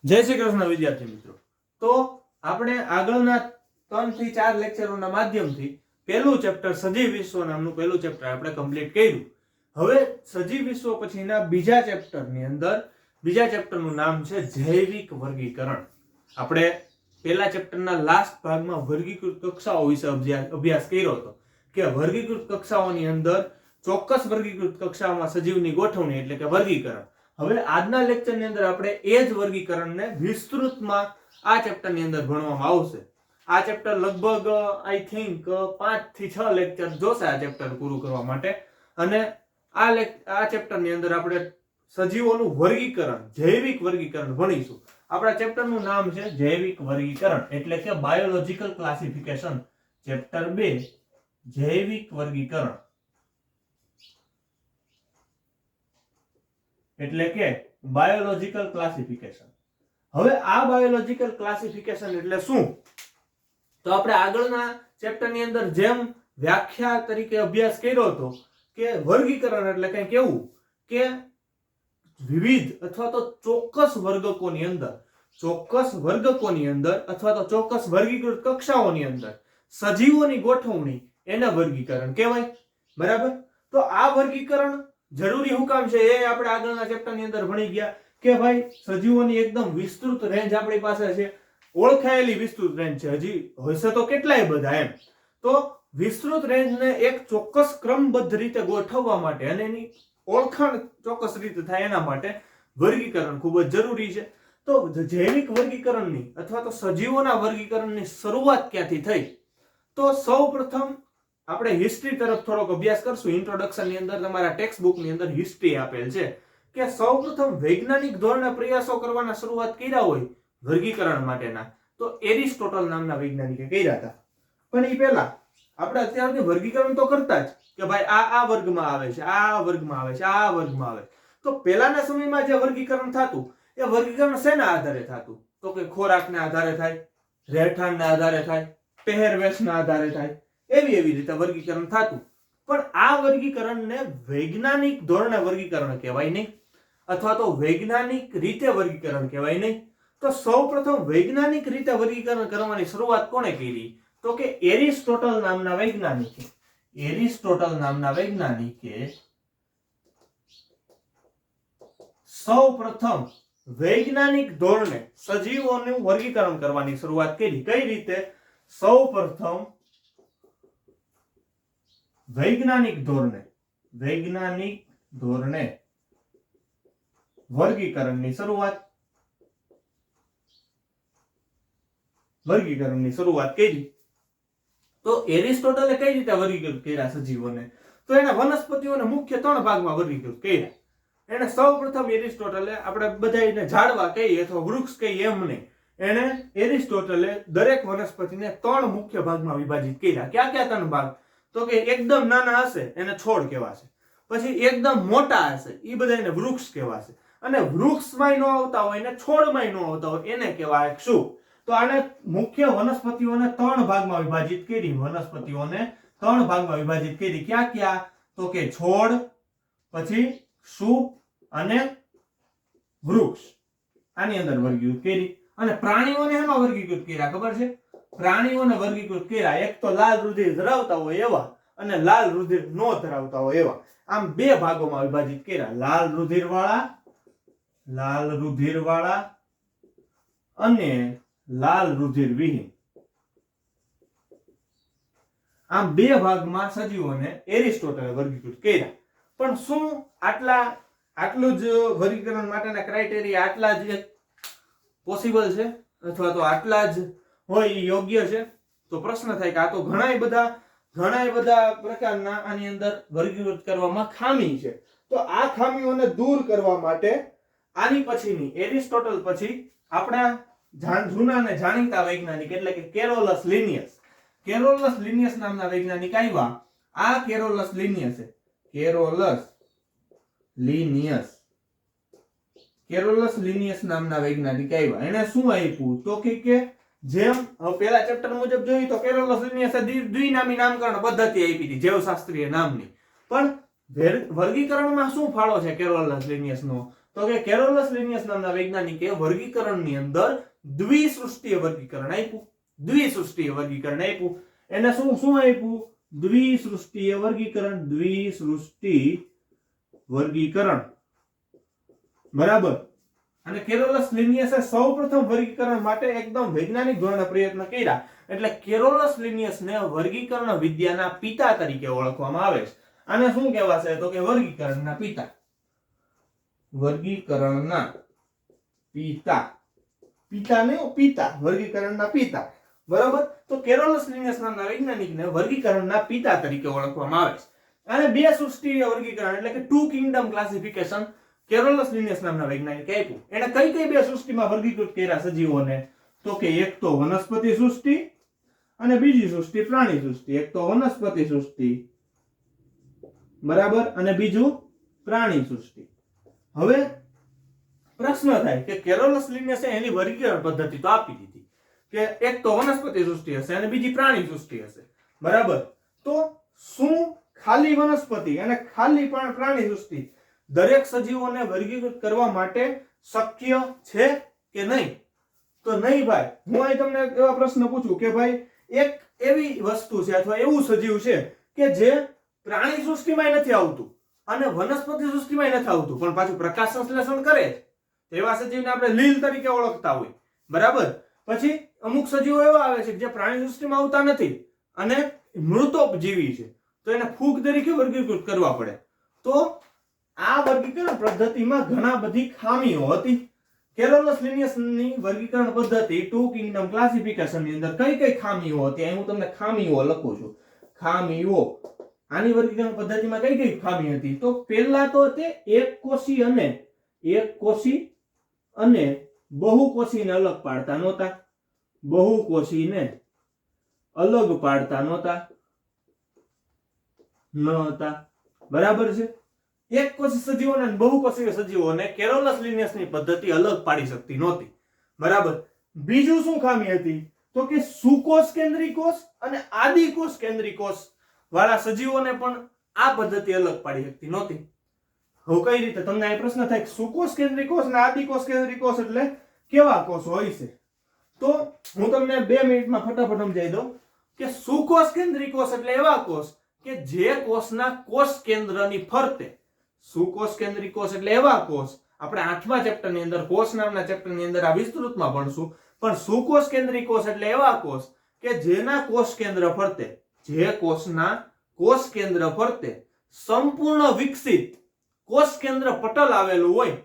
જય શ્રી કૃષ્ણ વિદ્યાર્થી મિત્રો। તો આપણે આગળના 3 થી 4 લેક્ચરોના માધ્યમથી પહેલું ચેપ્ટર સજીવ વિશ્વ નામનું પહેલું ચેપ્ટર આપણે કમ્પ્લીટ કર્યું। હવે સજીવ વિશ્વ પછીના બીજા ચેપ્ટરની અંદર બીજા ચેપ્ટરનું નામ છે જૈવિક વર્ગીકરણ। આપણે પહેલા ચેપ્ટરના લાસ્ટ ભાગમાં વર્ગીકૃત કક્ષાઓ વિશે અભ્યાસ કર્યો હતો કે વર્ગીકૃત કક્ષાઓની અંદર ચોક્કસ વર્ગીકૃત કક્ષાઓમાં સજીવની ગોઠવણી એટલે કે વર્ગીકરણ। હવે આજના લેક્ચરની અંદર આપણે એ જ વર્ગીકરણને વિસ્તૃતમાં આ ચેપ્ટરની અંદર ભણવામાં આવશે। આ ચેપ્ટર લગભગ આઈ થિંક 5 થી 6 લેક્ચર જોશે આ ચેપ્ટર પૂરું કરવા માટે। અને આ ચેપ્ટરની અંદર આપણે સજીવોનું વર્ગીકરણ જૈવિક વર્ગીકરણ ભણીશું। આપણા ચેપ્ટરનું નામ છે જૈવિક વર્ગીકરણ એટલે કે બાયોલોજીકલ ક્લાસિફિકેશન। ચેપ્ટર 2 જૈવિક વર્ગીકરણ એટલે કે બાયોલોજીકલ ક્લાસિફિકેશન। હવે આ બાયોલોજીકલ ક્લાસિફિકેશન એટલે શું? તો આપણે આગળના ચેપ્ટરની અંદર જેમ વ્યાખ્યા તરીકે અભ્યાસ કર્યો હતો કે વર્ગીકરણ એટલે કંઈક એવું કે વિવિધ અથવા તો ચોક્કસ વર્ગકોની અંદર અથવા તો ચોક્કસ વર્ગીકૃત કક્ષાઓની અંદર સજીવોની ગોઠવણી એને વર્ગીકરણ કહેવાય, બરાબર? તો આ વર્ગીકરણ જરૂરી હું કામ છે એ આપણે આગળના ચેપ્ટરની અંદર ભણી ગયા કે ભાઈ સજીવોની એકદમ વિસ્તૃત રેન્જ આપણી પાસે છે, ઓળખાયેલી વિસ્તૃત રેન્જ છે, હજી હશે તો કેટલાય બધા એમ। તો વિસ્તૃત રેન્જને એક ચોક્કસ ક્રમબદ્ધ રીતે ગોઠવવા માટે અને એની ઓળખાણ ચોક્કસ રીતે થાય એના માટે વર્ગીકરણ ખૂબ જ જરૂરી છે। તો જૈવિક વર્ગીકરણની અથવા તો સજીવોના વર્ગીકરણની શરૂઆત ક્યાંથી થઈ? તો સૌપ્રથમ આપણે હિસ્ટ્રી તરફ થોડોક અભ્યાસ કરશું। ઇન્ટ્રોડક્શનની અંદર તમારા ટેક્સ્ટ બુકની અંદર હિસ્ટ્રી આપેલ છે કે સૌપ્રથમ વૈજ્ઞાનિક ધોરણે પ્રયાસો કરવાના શરૂઆત કર્યા હોય વર્ગીકરણ માટેના તો એરિસ્ટોટલ નામના વૈજ્ઞાનિકે કર્યા હતા। પણ એ પહેલા આપણે અત્યારથી વર્ગીકરણ તો કરતા જ કે ભાઈ આ વર્ગમાં આવે છે, આ વર્ગમાં આવે છે, આ વર્ગમાં આવે। તો પહેલાના સમયમાં જે વર્ગીકરણ થતું એ વર્ગીકરણ શેના આધારે થતું? તો કે ખોરાકના આધારે થાય, રહેઠાણના આધારે થાય, પહેરવેશના આધારે થાય, એવી રીતે વર્ગીકરણ થતું। પણ આ વર્ગીકરણને વૈજ્ઞાનિક ધોરણે વર્ગીકરણ કહેવાય નહીં અથવા તો વૈજ્ઞાનિક રીતે વર્ગીકરણ કહેવાય નહીં। તો સૌપ્રથમ વૈજ્ઞાનિક રીતે વર્ગીકરણ કરવાની શરૂઆત કોણે કરી? તો કે એરિસ્ટોટલ નામના વૈજ્ઞાનિકે સૌપ્રથમ વૈજ્ઞાનિક ધોરણે સજીવોનું વર્ગીકરણ કરવાની શરૂઆત કરી। કઈ રીતે? સૌપ્રથમ વૈજ્ઞાનિક ધોરણે વર્ગીકરણની શરૂઆત કરી। તો એરિસ્ટોટલે કઈ રીતે વર્ગીકૃત કર્યા સજીવોને? તો એના વનસ્પતિઓને મુખ્ય 3 ભાગમાં વર્ગીકૃત કર્યા। એને સૌપ્રથમ એરિસ્ટોટલે, આપણે બધાને ઝાડવા કહીએ અથવા વૃક્ષ કહીએ એમ નહીં, એને એરિસ્ટોટલે દરેક વનસ્પતિને 3 મુખ્ય ભાગમાં વિભાજિત કર્યા। ક્યાં 3 ભાગ? તો કે એકદમ નાના હશે એને છોડ કહેવાશે, પછી એકદમ મોટા હશે એ બધાને વૃક્ષ કહેવાશે, અને વૃક્ષમાંય ન આવતા હોય ને છોડમાંય ન આવતા હોય એને કહેવાય શું? તો આને મુખ્ય વનસ્પતિઓને 3 ભાગમાં વિભાજિત કરી। ક્યાં? તો કે છોડ, પછી સૂપ અને વૃક્ષ, આની અંદર વર્ગીકૃત કરી। અને પ્રાણીઓને એમાં વર્ગીકૃત કર્યા ખબર છે? પ્રાણીઓને વર્ગીકૃત કર્યા એક તો લાલ રુધિર ધરાવતા હોય એવા અને લાલ રુધિર ન ધરાવતા હોય એવા, આમ 2 ભાગોમાં વિભાજિત કર્યા। લાલ રુધિર વાળા અને લાલ રુધિર વિહીન, આમ 2 ભાગમાં સજીવોને એરિસ્ટોટલે વર્ગીકૃત કર્યા। પણ શું આટલું જ વર્ગીકરણ માટેના ક્રાઇટેરિયા આટલા જ પોસિબલ છે અથવા તો આટલા જ હોય એ યોગ્ય છે? તો પ્રશ્ન થાય કે આ તો ઘણા બધા પ્રકારના આની અંદર વર્ગીકૃત કરવામાં ખામી છે। તો આ ખામીઓને દૂર કરવા માટે આની પછીની એરિસ્ટોટલ પછી આપણા જૂના અને જાણીતા વૈજ્ઞાનિક એટલે કે કેરોલસ લિનિયસ નામના વૈજ્ઞાનિક આવ્યા। આ કેરોલસ લિનિયસ નામના વૈજ્ઞાનિક આવ્યા। એને શું આપ્યું? તો કે જેમ પહેલા ચેપ્ટર મુજબ જોઈએ તો કેરોલસ લિનિયસે દ્વિનામી નામકરણ પદ્ધતિ આપી હતી જીવશાસ્ત્રીય નામની। પણ વર્ગીકરણમાં શું ફાળો છે કેરોલસ લિનિયસનો? તો કે કેરોલસ લિનિયસ નામના વૈજ્ઞાનિકે વર્ગીકરણની અંદર દ્વિસૃષ્ટીય વર્ગીકરણ આપ્યું. દ્વિસૃષ્ટીય વર્ગીકરણ આપ્યું. એને શું આપ્યું? દ્વિસૃષ્ટીય વર્ગીકરણ. દ્વિસૃષ્ટી વર્ગીકરણ. બરાબર. અને કેરોલસ લિનિયસે સૌપ્રથમ વર્ગીકરણ માટે એકદમ વૈજ્ઞાનિક ધોરણે પ્રયત્ન કર્યા. એટલે કેરોલસ લિનિયસને વર્ગીકરણ વિદ્યાના પિતા તરીકે ઓળખવામાં આવે છે. આને શું કહેવાશે? તો કે વર્ગીકરણના પિતા. વર્ગીકરણના પિતા. પિતા નહીં, પિતા. વર્ગીકરણના પિતા. બરાબર. તો કેરોલસ લિનિયસ નામના વૈજ્ઞાનિકને વર્ગીકરણના પિતા તરીકે ઓળખવામાં આવે છે. અને બે સૃષ્ટિય વર્ગીકરણ એટલે કે two Kingdom classification Carolus Linnaeus નામના વૈજ્ઞાનિકે આપ્યું. એને કઈ બે સૃષ્ટિમાં વર્ગીકૃત કર્યા સજીવોને? તો કે એક તો વનસ્પતિ સૃષ્ટિ અને બીજી સૃષ્ટિ પ્રાણી સૃષ્ટિ. એક તો વનસ્પતિ સૃષ્ટિ, બરાબર, અને બીજું પ્રાણી સૃષ્ટિ. હવે પ્રશ્ન થાય કે કેરોલસ લિનિયસે એની વર્ગીકરણ પદ્ધતિ તો આપી દીધી કે એક તો વનસ્પતિ સૃષ્ટિ હશે અને બીજી પ્રાણી સૃષ્ટિ હશે, બરાબર. તો શું ખાલી વનસ્પતિ અને ખાલી પ્રાણી સૃષ્ટિ દરેક સજીવોને વર્ગીકૃત કરવા માટે શક્ય છે કે નહીં? તો નહીં ભાઈ. હું અહીં તમને એવા પ્રશ્ન પૂછું કે ભાઈ એક એવી વસ્તુ છે અથવા એવું સજીવ છે કે જે પ્રાણી સૃષ્ટિમાં નથી આવતું અને વનસ્પતિ સૃષ્ટિમાં નથી આવતું પણ પાછું પ્રકાશ સંશ્લેષણ કરે છે. એવા સજીવને આપણે લીલ તરીકે ઓળખતા હોય, બરાબર. પછી અમુક સજીવો એવા આવે છે જે પ્રાણી સૃષ્ટિમાં આવતા નથી અને મૃતોપજીવી છે, તો એને ફૂગ તરીકે વર્ગીકૃત કરવા પડે. તો આ વર્ગીકરણ પદ્ધતિમાં ઘણા બધી ખામીઓ હતી. કેરોલસ લિનિયસની વર્ગીકરણ પદ્ધતિ ટુ કિંગડમ ક્લાસિફિકેશનની અંદર કઈ ખામીઓ હતી? અહીં હું તમને ખામીઓ લખું છું. ખામીઓ. આની વર્ગીકરણ પદ્ધતિમાં કઈ ખામી હતી? તો પહેલા તો તે એકકોષી અને બહુકોષીને અલગ પાડતા નહોતા. બહુકોષીને અલગ પાડતા નહોતા. બરાબર છે. એકકોષી સજીવોને અને બહુકોષીય સજીવોને કેરોલસ લિનિયસની પદ્ધતિ અલગ પાડી શકતી નહોતી, બરાબર. બીજું શું ખામી હતી? તો કે સુકોષ કેન્દ્રી કોષ અને આદિકોષ કેન્દ્રી કોષ વાળા સજીવોને પણ આ પદ્ધતિ અલગ પાડી શકતી નહોતી. હવે કઈ રીતે? તમને આ પ્રશ્ન થાય કે સુકોષ કેન્દ્રી કોષ અને આદિકોષ કેન્દ્રી કોષ એટલે કેવા કોષ હોય છે? તો હું તમને 2 મિનિટમાં ફટાફટ સમજાવી દઉં કે સુકોષ કેન્દ્રી કોષ એટલે એવા કોષ કે જે કોષના કોષ કેન્દ્રની ફરતે. સુકોષ કેન્દ્રી કોષ એટલે એવા કોષ, આપણે 8મા ચેપ્ટરની અંદર કોષ નામના ચેપ્ટરની અંદર આ વિસ્તૃતમાં ભણશું. પણ સુકોષ કેન્દ્રી કોષ એટલે એવા કોષ કે જેના કોષ કેન્દ્ર ફરતે, જે કોષના કોષ કેન્દ્ર ફરતે સંપૂર્ણ વિકસિત કોષ કેન્દ્ર પટલ આવેલું હોય,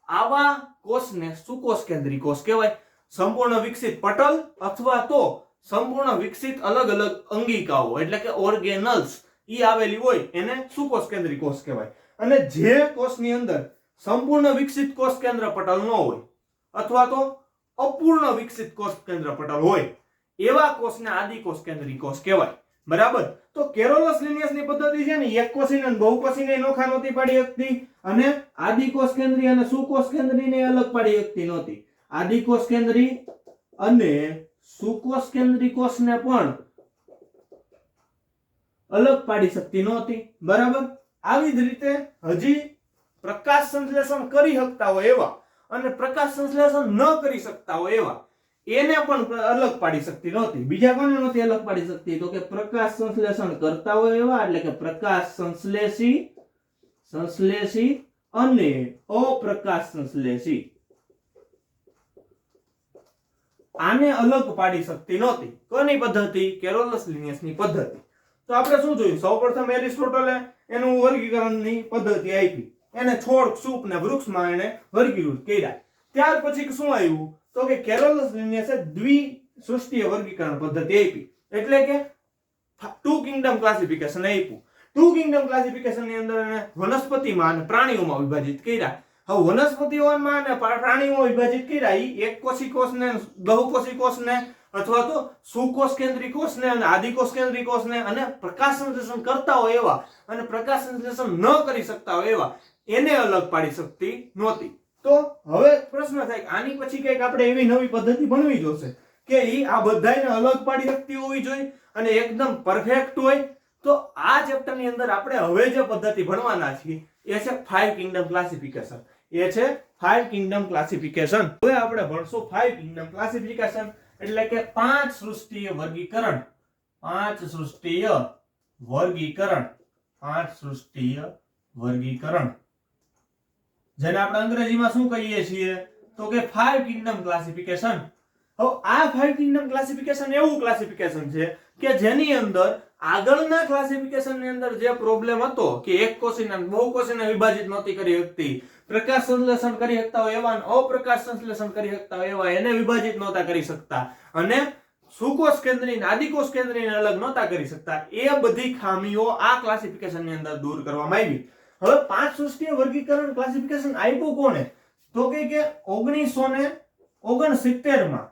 આવા કોષને સુકોષ કેન્દ્રી કોષ કહેવાય. સંપૂર્ણ વિકસિત પટલ અથવા તો સંપૂર્ણ વિકસિત અલગ અલગ અંગિકાઓ એટલે કે ઓર્ગેનલ્સ ઈ આવેલી હોય એને સુકોષ કેન્દ્રી કોષ કહેવાય. અને જે કોષની અંદર સંપૂર્ણ વિકસિત કોષ કેન્દ્ર પટલ ન હોય અથવા તો અપૂર્ણ વિકસિત કોષ કેન્દ્ર પટલ હોય એવા કોષને આદિકોષ કેન્દ્રી કોષ કહેવાય, બરાબર. તો કેરોલસ લિનિયસની પદ્ધતિ છે ને એકકોષીને અને બહુકોષીને નોખા નહોતી પાડી શકતી અને આદિકોષ કેન્દ્રી અને સુકોષ કેન્દ્રીને અલગ પાડી શકતી નહોતી. આદિકોષ કેન્દ્રી અને સુકોષ કેન્દ્રી કોષને પણ અલગ પાડી શકતી નહોતી, બરાબર. આવી જ રીતે હજી પ્રકાશ સંશ્લેષણ કરી શકતા હોય એવા અને પ્રકાશ સંશ્લેષણ ન કરી શકતા હોય એવા એને પણ અલગ પાડી શકતી નહોતી. બીજા કોને નહોતી અલગ પાડી શકતી? તો કે પ્રકાશ સંશ્લેષણ કરતા હોય એવા એટલે કે પ્રકાશ સંશ્લેષી અને અપ્રકાશ સંશ્લેષી. આને અલગ પાડી શકતી નહોતી. કોની પદ્ધતિ? કેરોલસ લિનિયસની પદ્ધતિ. તો આપણે શું જોયું? સૌપ્રથમ એરિસ્ટોટલે એનું વર્ગીકરણની પદ્ધતિ આપી. એને છોડ, ક્ષુપ ને વૃક્ષમાં એને વર્ગીકૃત કર્યા. ત્યાર પછી શું આવ્યું? તો કે કેરોલસ લિનિયસે દ્વિસૃષ્ટીય વર્ગીકરણ પદ્ધતિ આપી. એટલે કે ટુ કિંગડમ ક્લાસિફિકેશન આપ્યું. ટુ કિંગડમ ક્લાસિફિકેશનની અંદર એને વનસ્પતિમાં અને પ્રાણીઓમાં વિભાજિત કર્યા. હવે વનસ્પતિઓમાં અને પ્રાણીઓમાં વિભાજિત કર્યા ઈ એકકોષી કોષને, બહુકોષી કોષને અથવા તો સુકોષ કેન્દ્રી કોષને અને આદિકોષ કેન્દ્રી કોષને અને પ્રકાશ સંશ્લેષણ કરતા હોય એવા અને પ્રકાશ સંશ્લેષણ ન કરી શકતા હોય એવા એને અલગ પાડી શકતી નહોતી. તો હવે પ્રશ્ન થાય કે આની પછી કંઈક આપણે એવી નવી પદ્ધતિ ભણવી જોશે કે ઈ આ બધાયને અલગ પાડી શકતી હોવી જોઈએ અને એકદમ પરફેક્ટ હોય. તો આ ચેપ્ટરની અંદર આપણે હવે જે પદ્ધતિ ભણવાના છીએ એ છે 5 કિંગડમ ક્લાસિફિકેશન. એ છે 5 કિંગડમ ક્લાસિફિકેશન. હવે આપણે ભણશું 5 કિંગડમ ક્લાસિફિકેશન એટલે કે 5 સૃષ્ટિય વર્ગીકરણ. 5 સૃષ્ટિય વર્ગીકરણ. 5 સૃષ્ટિય વર્ગીકરણ જેને આપણે અંગ્રેજીમાં શું કહીએ છીએ તો કે 5 કિંગડમ ક્લાસિફિકેશન. હવે આ 5 કિંગડમ ક્લાસિફિકેશન એવું ક્લાસિફિકેશન છે કે જેની અંદર આગળના ક્લાસિફિકેશન ની અંદર જે પ્રોબ્લેમ હતો કે એક કોષીને બહુકોષીને વિભાજિત નહોતી કરી શકતી, પ્રકાશ સંશ્લેષણ કરી શકતા હોય એવા અપ્રકાશ સંશ્લેષણ કરી શકતા હોય એવા એને વિભાજિત નહોતા કરી શકતા, અને સુકોષ કેન્દ્રી આદિકોષ કેન્દ્રીને અલગ નહોતા કરી શકતા, એ બધી ખામીઓ આ ક્લાસિફિકેશન ની અંદર દૂર કરવામાં આવી. હવે 5 સૃષ્ટિય વર્ગીકરણ ક્લાસિફિકેશન આપ્યું કોને તો કે 1969 માં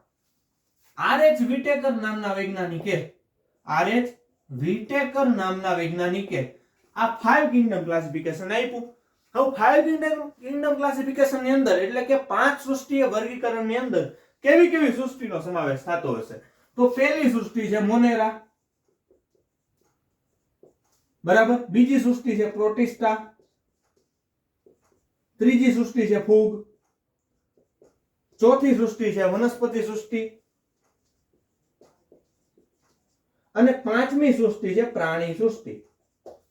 આર.એચ. વિટેકર નામના વૈજ્ઞાનિકે આ 5 કિંગડમ ક્લાસિફિકેશન આપ્યું. હવે 5 કિંગડમ ક્લાસિફિકેશન ની અંદર એટલે કે 5 સૃષ્ટિય વર્ગીકરણ ની અંદર કેવી કેવી સૃષ્ટિનો સમાવેશ થતો હશે તો પહેલી સૃષ્ટિ છે મોનેરા, બરાબર, બીજી સૃષ્ટિ છે પ્રોટિસ્ટા, ત્રીજી સૃષ્ટિ છે ફૂગ, ચોથી સૃષ્ટિ છે વનસ્પતિ સૃષ્ટિ અને પાંચમી સૃષ્ટિ છે પ્રાણી સૃષ્ટિ.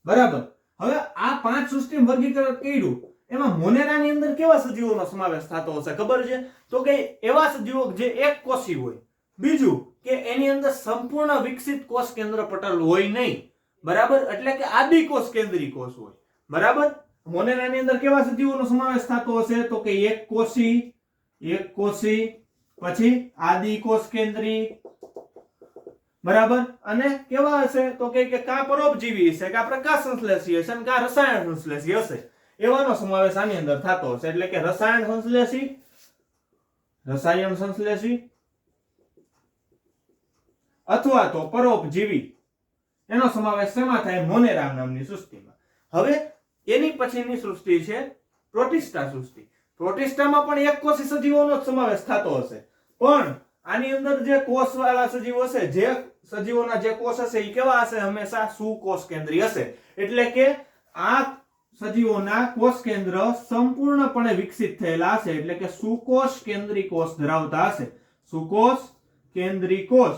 બરાબર. હવે આ 5 સૃષ્ટિ વર્ગીકરણ કર્યું એમાં મોનેરાની અંદર કેવા સજીવોનો સમાવેશ થતો હશે ખબર છે તો કે એવા સજીવો જે એક કોષી હોય, બીજું કે એની અંદર સંપૂર્ણ વિકસિત કોષ કેન્દ્ર પટલ હોય નહીં, બરાબર, એટલે કે આદિકોષ કેન્દ્રી કોષ હોય. બરાબર. મોનેરાની અંદર કેવા સજીવોનો સમાવેશ થતો હશે તો કે એક કોષી, પછી આદિકોષ કેન્દ્રી, બરાબર, અને કેવા હશે તો કે કા પરોપજીવી હશે, કા પ્રકાશ સંશ્લેષી હશે, કા રસાયણ સંશ્લેષી હશે, એવાનો સમાવેશ આની અંદર થતો હશે. એટલે કે રસાયણ સંશ્લેષી અથવા તો પરોપજીવી એનો સમાવેશ શેમાં થાય મોનેરા નામની સૃષ્ટિમાં. હવે એની પછીની સૃષ્ટિ છે પ્રોટિસ્ટા સૃષ્ટિ. પ્રોટિસ્ટામાં પણ એક કોષી સજીવોનો સમાવેશ થતો હશે, પણ આની અંદર જે કોષવાળા સજીવો હશે, જે સજીવોના જે કોષ હશે એ કેવા હશે હંમેશા સુકોષ કેન્દ્રી હશે. એટલે કે આ સજીવોના કોષ કેન્દ્ર સંપૂર્ણપણે વિકસિત થયેલા હશે, એટલે કે સુકોષ કેન્દ્રી કોષ ધરાવતા હશે. સુકોષ કેન્દ્રી કોષ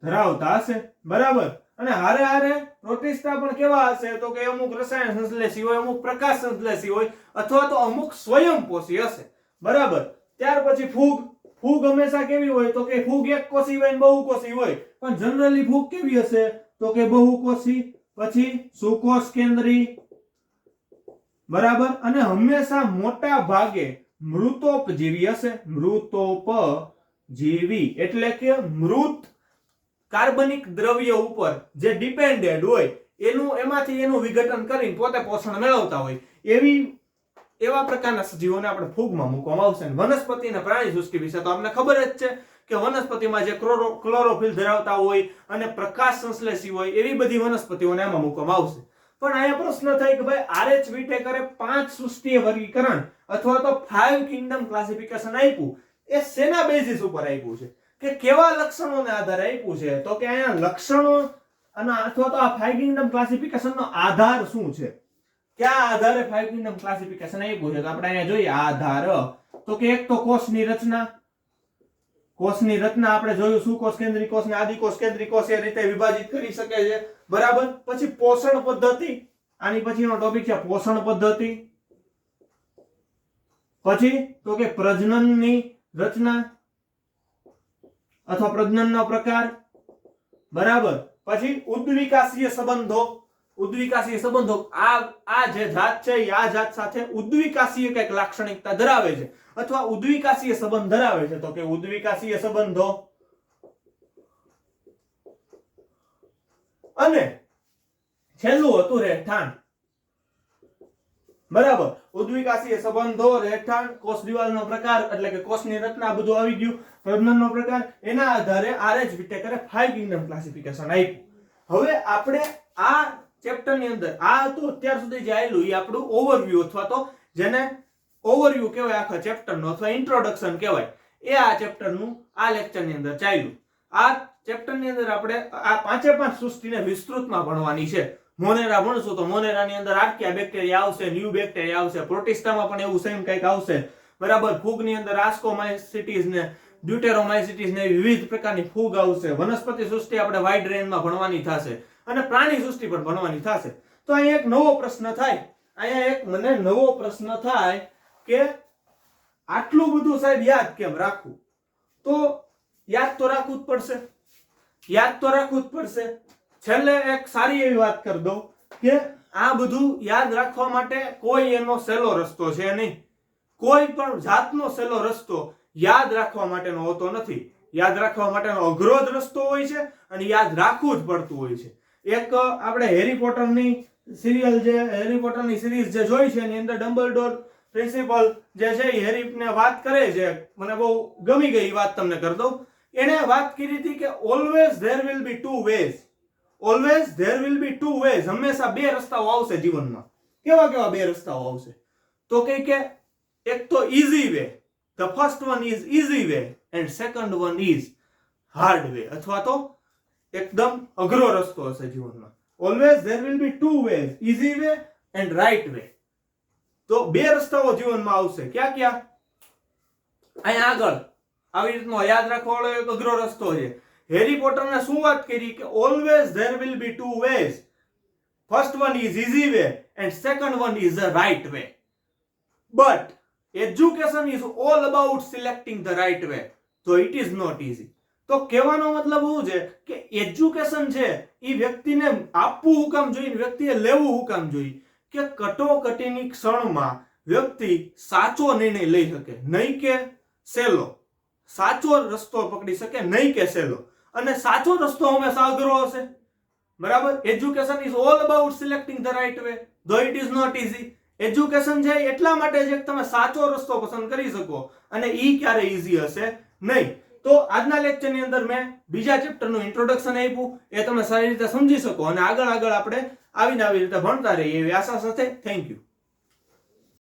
ધરાવતા હશે. બરાબર. અને હારે હારે પ્રોટિસ્ટા પણ કેવા હશે તો કે અમુક રસાયણ સંશ્લેષી હોય, અમુક પ્રકાશ સંશ્લેષી હોય, અથવા તો અમુક સ્વયંપોષી હશે. બરાબર. ત્યાર પછી ફૂગ હંમેશા કેવી હોય તો કે ફૂગ એક કોષી હોય ને બહુકોષી હોય, પણ જનરલી ફૂગ કેવી હશે તો કે બહુકોષી, પછી સુકોષ કેન્દ્રી, બરાબર, અને હંમેશા મોટા ભાગે મૃતોપજીવી હશે. મૃતોપજીવી એટલે કે મૃત કાર્બનિક દ્રવ્ય ઉપર જે ડિપેન્ડેડ હોય એમાંથી એનું વિઘટન કરીને પોતે પોષણ મેળવતા હોય એવા પ્રકારના સજીવોને આપણે ફૂગમાં મૂકવામાં આવશે. વનસ્પતિ અને પ્રાણી સૃષ્ટિ વિશે તો આપણને ખબર જ છે કે વનસ્પતિમાં જે ક્લોરોફિલ ધરાવતા હોય અને પ્રકાશ સંશ્લેષી હોય એવી બધી વનસ્પતિઓને એમાં મૂકવામાં આવશે. પણ અહીંયા પ્રશ્ન થાય કે ભાઈ આર.એચ. વિટેકરે 5 સૃષ્ટિય વર્ગીકરણ અથવા તો 5 કિંગડમ ક્લાસિફિકેશન આપ્યું, એ શેના બેઝિસ ઉપર આપ્યું છે કે કેવા લક્ષણોને આધારે આપ્યું છે તો કે અહીંયા લક્ષણો અને અથવા તો આ 5 કિંગડમ ક્લાસિફિકેશનનો આધાર શું છે, ક્યાં આધારે 5 કિંગડમ ક્લાસિફિકેશન આપ્યું છે તો આપણે અહીંયા જોઈએ આધાર તો કે એક તો કોષની રચના આપણે જોયું સુકોષ કેન્દ્રી કોષ ને આદિકોષ કેન્દ્રી કોષ એ રીતે વિભાજિત કરી શકે છે. બરાબર. પછી પોષણ પદ્ધતિ, આની પછીનો ટોપિક છે પોષણ પદ્ધતિ. પછી તો કે પ્રજનનની રચના અથવા પ્રજનનનો પ્રકાર. બરાબર. પછી ઉદ્વિકાસીય સંબંધો આ જે જાત છે આ જાત સાથે ઉદ્વિકાસીય કઈક લાક્ષણિકતા ધરાવે છે અથવા ઉદ્વિકાસીય સંબંધ ધરાવે છે તો કે ઉદ્વિકાસીય સંબંધો. અને છેલ્લું હતું રહેઠાણ. બરાબર. ઉદ્વિકાસીય સંબંધો, રહેઠાણ, કોષ દિવાલનો પ્રકાર એટલે કે કોષની રચના બધું આવી ગયું, પ્રજનનનો પ્રકાર, એના આધારે આર.એચ. વિટેકરે 5 કિંગડમ ક્લાસિફિકેશન આપ્યું. હવે આપણે આ ચેપ્ટરની અંદર આ હતું અત્યાર સુધી જે આવેલું એ આપણું ઓવરવ્યુ અથવા તો જેને ઓવરવ્યુ કહેવાય આખા ચેપ્ટરનો અથવા ઇન્ટ્રોડક્શન કહેવાય, એ આ ચેપ્ટરનું આ લેક્ચરની અંદર ચાલ્યું. આ ચેપ્ટરની અંદર આપણે આ 5 સૃષ્ટિને વિસ્તૃતમાં ભણવાની છે. મોનેરા ભણશું તો મોનેરાની અંદર આર્કિયા બેક્ટેરિયા આવશે, ન્યુ બેક્ટેરિયા આવશે, પ્રોટિસ્ટામાં પણ એવું સેમ કંઈક આવશે, બરાબર. ફૂગની અંદર આસ્કોમાઇસિટીસ ને ડ્યુટેરોમાઇસિટીસ ને વિવિધ પ્રકારની ફૂગ આવશે. વનસ્પતિ સૃષ્ટિ આપણે વાઇડ રેન્જમાં ભણવાની થશે અને પ્રાણી સૃષ્ટિ પણ ભણવાની થશે. તો અહીંયા એક નવો પ્રશ્ન થાય, અહીંયા એક મને નવો પ્રશ્ન થાય કે આટલું બધું સાહેબ યાદ કેમ રાખવું? તો યાદ તો રાખવું જ પડશે, યાદ તો રાખવું જ પડશે. છેલ્લે એક સારી એવી વાત કરી દઉં કે આ બધું યાદ રાખવા માટે કોઈ એનો સહેલો રસ્તો છે નહીં. કોઈ પણ જાતનો સહેલો રસ્તો યાદ રાખવા માટેનો હોતો નથી. યાદ રાખવા માટેનો અઘરો જ રસ્તો હોય છે અને યાદ રાખવું જ પડતું હોય છે. એક આપણે હેરી પોટરની સિરિયલ જે હેરી પોટરની સિરીઝ જે જોઈ છે એની અંદર ડમ્બલડોર પ્રિન્સિપલ જે છે એ હેરીને વાત કરે છે, મને બહુ ગમી ગઈ વાત, તમને કરી દઉં. એને વાત કરી હતી કે always there will be two ways, always there will be two ways, હંમેશા બે રસ્તાઓ આવશે જીવનમાં. કેવા કેવા બે રસ્તાઓ આવશે? તો કે એક તો easy way, the first one is easy way and second one is hard way, અથવા તો એકદમ અઘરો રસ્તો હશે જીવનમાં. Always there will be two ways, easy way and right way. તો બે રસ્તાઓ જીવનમાં આવશે. ક્યાં ક્યાં? અહીંયા આગળ આવી રીતનો યાદ રાખવા વાળો એક અઘરો રસ્તો છે. હેરી પોટરને શું વાત કરી કે always there will be two ways, first one is easy way and second one is a right way, but education is all about selecting the right way, તો ઇટ ઇઝ નોટ ઈઝી. તો કહેવાનો મતલબ એવું છે કે education છે એ વ્યક્તિને આપવું હું કામ જોઈએ, વ્યક્તિએ લેવું હું કામ જોઈએ કે કટોકટીની ક્ષણમાં વ્યક્તિ સાચો નિર્ણય લઈ શકે, નહીં કે સહેલો. સાચો રસ્તો પકડી શકે, નહીં કે સહેલો. અને સાચો રસ્તો હંમેશા અઘરો હશે, બરાબર. Education is all about selecting the right way, though it is not easy. Education છે એટલા માટે છે કે તમે સાચો રસ્તો પસંદ કરી શકો, અને ઈ ક્યારે ઈઝી હશે નહીં. તો આજના લેક્ચરની અંદર મેં બીજા ચેપ્ટરનું ઇન્ટ્રોડક્શન આપ્યું, એ તમે સારી રીતે સમજી શકો અને આગળ આપણે આવી રીતે ભણતા રહીએ એવી આશા સાથે. Thank you.